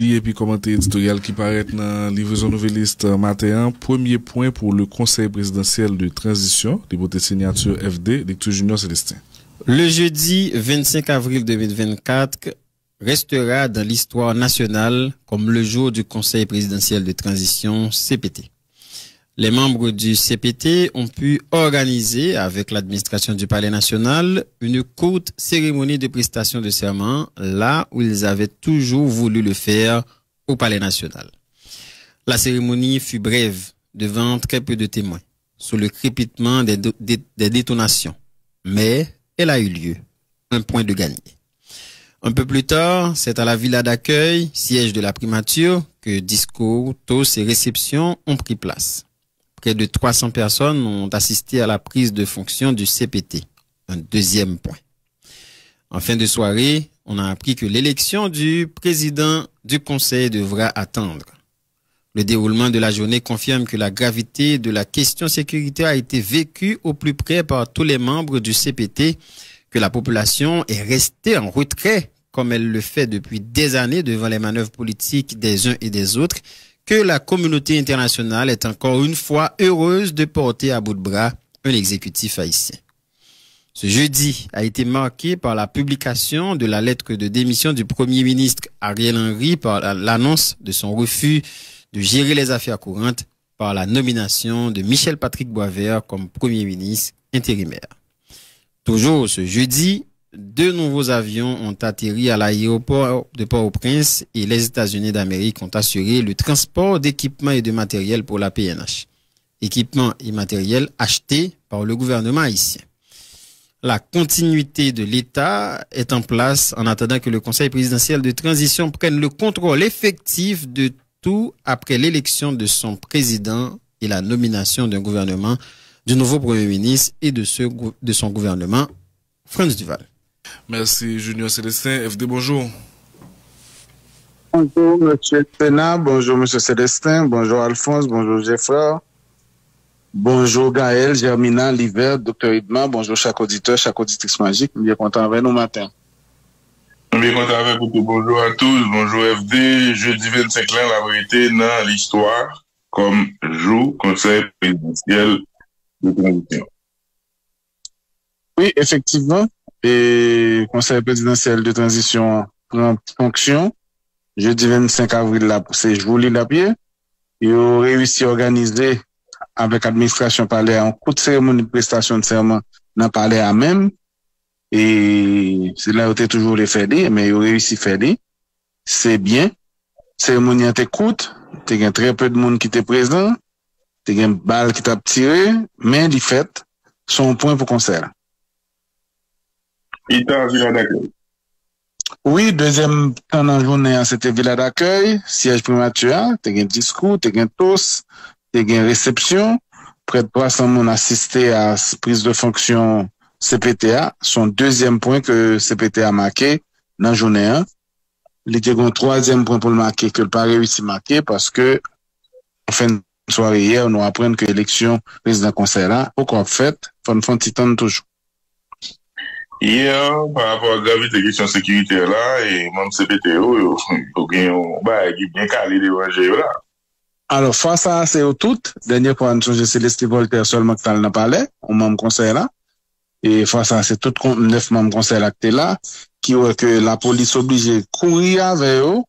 Et puis commentaire éditorial qui paraît dans livraison nouvelliste matin. Premier point pour le Conseil présidentiel de transition, député signature FD, lecture Junior Célestin. Le jeudi 25 avril 2024 restera dans l'histoire nationale comme le jour du Conseil présidentiel de transition CPT. Les membres du CPT ont pu organiser avec l'administration du Palais national une courte cérémonie de prestation de serment là où ils avaient toujours voulu le faire au Palais national. La cérémonie fut brève devant très peu de témoins sous le crépitement des détonations, mais elle a eu lieu. Un point de gagné. Un peu plus tard, c'est à la villa d'accueil, siège de la primature, que discours, toasts et réceptions ont pris place. Près de 300 personnes ont assisté à la prise de fonction du CPT. Un deuxième point. En fin de soirée, on a appris que l'élection du président du conseil devra attendre. Le déroulement de la journée confirme que la gravité de la question sécuritaire a été vécue au plus près par tous les membres du CPT, que la population est restée en retrait, comme elle le fait depuis des années devant les manœuvres politiques des uns et des autres, que la communauté internationale est encore une fois heureuse de porter à bout de bras un exécutif haïtien. Ce jeudi a été marqué par la publication de la lettre de démission du Premier ministre Ariel Henry par l'annonce de son refus de gérer les affaires courantes par la nomination de Michel Patrick Boisvert comme Premier ministre intérimaire. Toujours ce jeudi, 2 nouveaux avions ont atterri à l'aéroport de Port-au-Prince et les États-Unis d'Amérique ont assuré le transport d'équipements et de matériel pour la PNH. Équipements et matériel achetés par le gouvernement haïtien. La continuité de l'État est en place en attendant que le Conseil présidentiel de transition prenne le contrôle effectif de tout après l'élection de son président et la nomination d'un gouvernement, du nouveau Premier ministre et de son gouvernement, France Duval. Merci Junior Célestin. FD, bonjour. Bonjour Monsieur Sénat, bonjour Monsieur Célestin, bonjour Alphonse, bonjour Jeffrey, bonjour Gaël, Germina, Liver, Dr Idma, bonjour chaque auditeur, chaque auditrice magique. Bien content avec nous matin. Bien content avec vous. Bonjour à tous, bonjour FD. Jeudi 25 là, la vérité dans l'histoire comme jour Conseil présidentiel de transition. Oui, effectivement. Et Conseil présidentiel de transition prend fonction. Jeudi 25 avril, là, c'est joli la pied. Ils ont réussi à organiser avec l'administration palais en coup de cérémonie de prestation de serment dans le palais à même. Et c'est là où t'es toujours les faire, mais ils ont réussi à faire. C'est bien. Cérémonie était courte. T'es eu très peu de monde qui était présent. T'es eu une balle qui t'a tiré, mais les fêtes sont un point pour concert. Il était en villa d'accueil. Oui, deuxième temps dans la journée, c'était villa d'accueil, siège primature, t'as un discours, t'as un toast, t'as une réception. Près de 300 personnes assisté à la prise de fonction CPTA. Son deuxième point que CPTA a marqué dans la journée 1. Il était un troisième point pour le marquer que le pas réussi à marquer parce que, en fin de soirée hier, on apprend que l'élection président conseil là, encore faite, faut un petit temps toujours. Hier, par rapport à la gravité des questions sécuritaires là, et même CPTO, il y a bien calé les rangées là. Alors, face à c'est tout, dernière fois, nous avons Céleste Voltaire seulement qui n'a pas parlé, au même conseil là. Et face à c'est tout 9 membres conseil là qui là, qui ont que la police obligée de courir avec eux,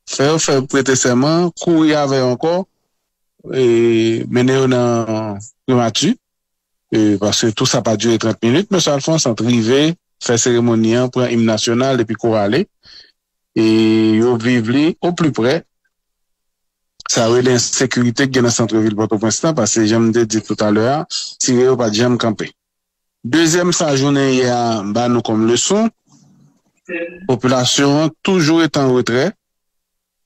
faire prêter serment, courir avec eux encore, et mener eux dans primature. Parce que tout ça n'a pas duré 30 minutes, M. Alphonse est arrivé, fait cérémonie pour un hymne national et puis qu'on aller. Et ils vivent au plus près. Ça a eu l'insécurité qui est dans le centre-ville Port-au-Prince parce que j'aime dit tout à l'heure, tirer ou pas de jambe camper. Deuxième, sa journée, il y a, nous comme leçon. Population toujours est en retrait.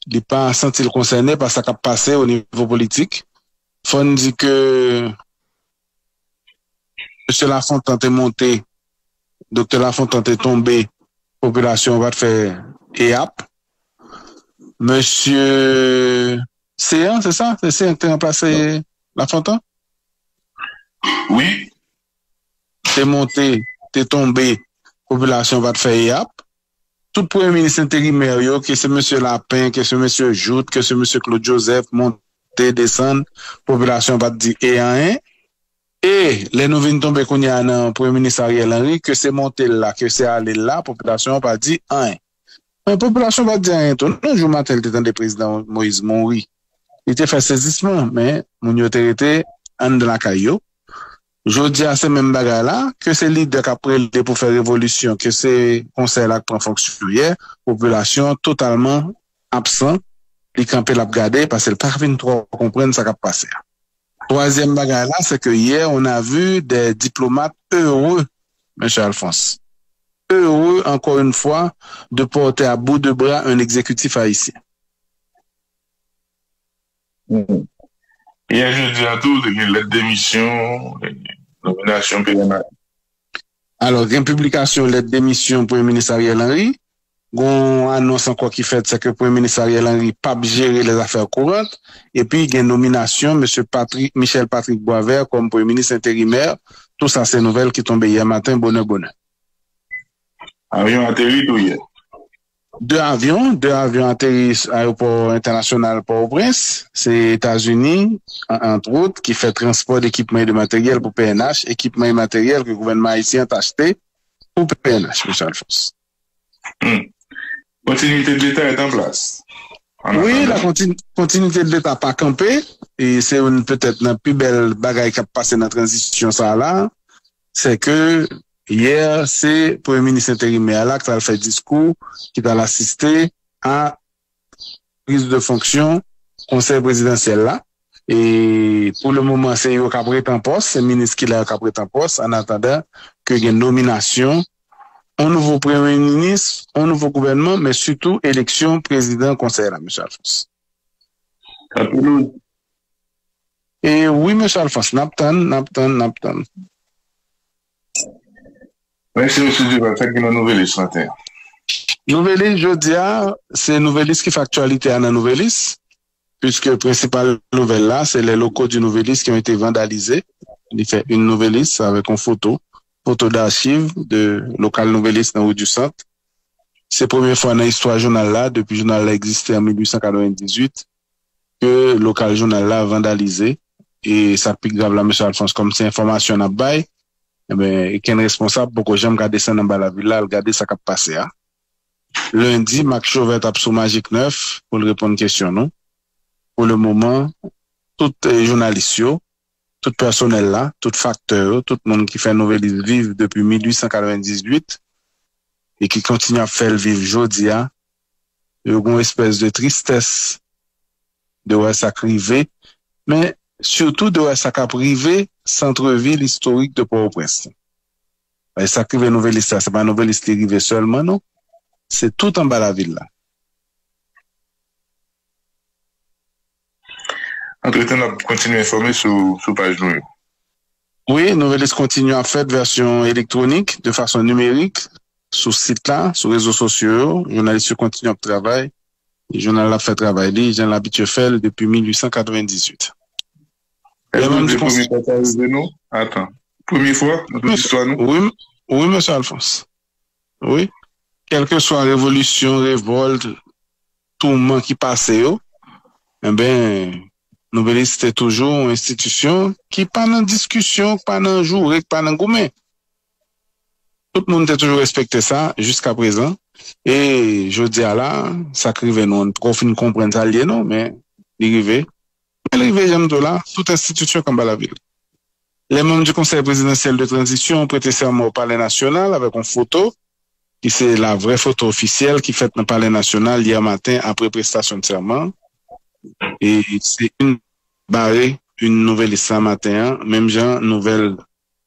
Il n'est pas senti le concerné parce que ça a passé au niveau politique. Faut nous dire que M. Lafontaine est monté, Dr Lafontaine est tombé, population va faire EAP. Monsieur Céan, c'est ça? C'est Céan qui a remplacé Lafontaine? Oui. T'es monté, t'es tombé, population va te faire EAP. tout premier ministre intérimaire, que c'est monsieur Lapin, que c'est monsieur Joute, que c'est monsieur Claude Joseph, monter, descendre, population va dire et un. Et les nouvelles tombées qu'on y a dans le premier ministre Ariel Henry, que c'est monter là, que c'est aller là, population va dire un. La population va dire un. Un jour matin, il était le président Moïse Mouri. Il était fait saisissement, mais mon été en de la caillou. Je dis à ces mêmes bagages là, que c'est leader qui a pris pour faire révolution, que c'est conseil là qui prend fonction hier, population totalement absent, les campés l'a regardé parce qu'elle pas venu trop comprendre ce qui a passé. Troisième bagage là, c'est que hier, on a vu des diplomates heureux, M. Alphonse. Heureux, encore une fois, de porter à bout de bras un exécutif haïtien. Hier, je dis à tous, les démissions, les nominations PMA. Alors, il y a une publication de lettre démission pour le ministre Ariel Henry. On annonce encore qui fait, c'est que le Premier ministre Ariel Henry pas gérer les affaires courantes. Et puis, il y a une nomination, Michel Patrick Boisvert comme Premier ministre intérimaire. Tout ça, c'est nouvelle qui tombait hier matin, bonheur. Avion atterri tout hier. Deux avions atterrissent à l'aéroport international Port-au-Prince. C'est États-Unis, entre autres, qui fait transport d'équipements et de matériel pour PNH, équipements et matériel que le gouvernement haïtien a acheté pour PNH, M. Alphonse. Continuité de l'État est en place. Oui, la continuité de l'État pas campé, et c'est peut-être la plus belle bagaille qui a passé dans la transition ça là, c'est que hier, c'est le Premier ministre intérimaire là qui a fait discours, qui a assisté à prise de fonction conseil présidentiel là. Et pour le moment, c'est eux qui a pris en poste, c'est le ministre qui l'a pris en poste, en attendant qu'il y ait une nomination, un nouveau Premier ministre, un nouveau gouvernement, mais surtout élection président conseil là, M. Alphonse. Et oui, M. Alphonse, Naptan. Merci, M. Duval. C'est une nouvelle liste matin. Nouvelle liste, je dis, c'est une nouvelle liste qui fait actualité à la nouvelle liste, puisque la principale nouvelle là, c'est les locaux du nouvelle liste qui ont été vandalisés. Il fait une nouvelle liste avec une photo d'archives de local nouvelle liste dans le du centre. C'est la première fois dans l'histoire du journal là, depuis le journal là existé en 1898, que le local journal là a vandalisé. Et ça pique grave là, M. Alphonse, comme c'est information à bail. Eh ben, quel responsable pour que j'aime garder ça dans la ville là, regarder ça qui a passé, hein. Lundi, Marc Chauvet a sur Magic 9 pour répondre aux questions, non? Pour le moment, tout journaliste, tout personnel là, tout facteur, tout le monde qui fait nouvelle vivre depuis 1898 et qui continue à faire vivre aujourd'hui, il y a une espèce de tristesse de voir ça privé, mais surtout de voir ça privé centre-ville historique de Port-au-Prince. Et ça privé nouvelle liste, c'est pas une nouvelle liste qui arrive seulement, non? C'est tout en bas de la ville là. Entre-temps, on a continué à informer sur page nous. Oui, nouvelle liste continue à faire version électronique, de façon numérique, sur ce site là, sur les réseaux sociaux. Journalistes continuent à travailler. Le journal a fait travailler, j'ai l'habitude de faire depuis 1898. Est-ce que c'est la première fois que nous? Attends. Première fois dans toute l'histoire, nous? Oui, M. Alphonse. Oui. Quelle que soit révolution, révolte, tout le monde qui passe, eh ben, Nouvelle Liste est toujours une institution qui pas dans discussion, pas dans jour, pas dans gourmet. Tout le monde a toujours respecté ça jusqu'à présent. Et je dis à là, ça crive non, trop fin comprendre ça lié non, mais il j'aime de là, toute institution comme la ville. Les membres du Conseil présidentiel de transition ont prêté serment au Palais national avec une photo, qui c'est la vraie photo officielle qui fait dans le Palais national hier matin après prestation de serment. Et c'est une nouvelle liste matin, même genre, nouvelle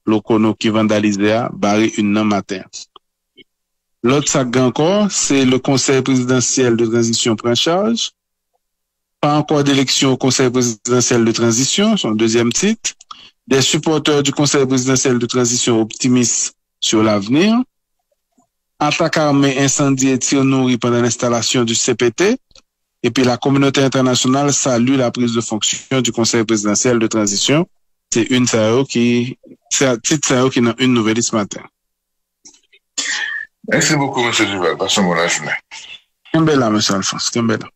locaux qui vandalisé, barré une non matin. L'autre sac encore, c'est le Conseil présidentiel de transition prend charge. Pas encore d'élection au Conseil présidentiel de transition, son deuxième titre. Des supporters du Conseil présidentiel de transition optimistes sur l'avenir. Attaque armée, incendie et tir nourri pendant l'installation du CPT. Et puis la communauté internationale salue la prise de fonction du Conseil présidentiel de transition. C'est une titre qui n'a une nouvelle ce matin. Merci beaucoup, M. Duval. Passez-moi la journée. Kembela, M. Alphonse. Kembela.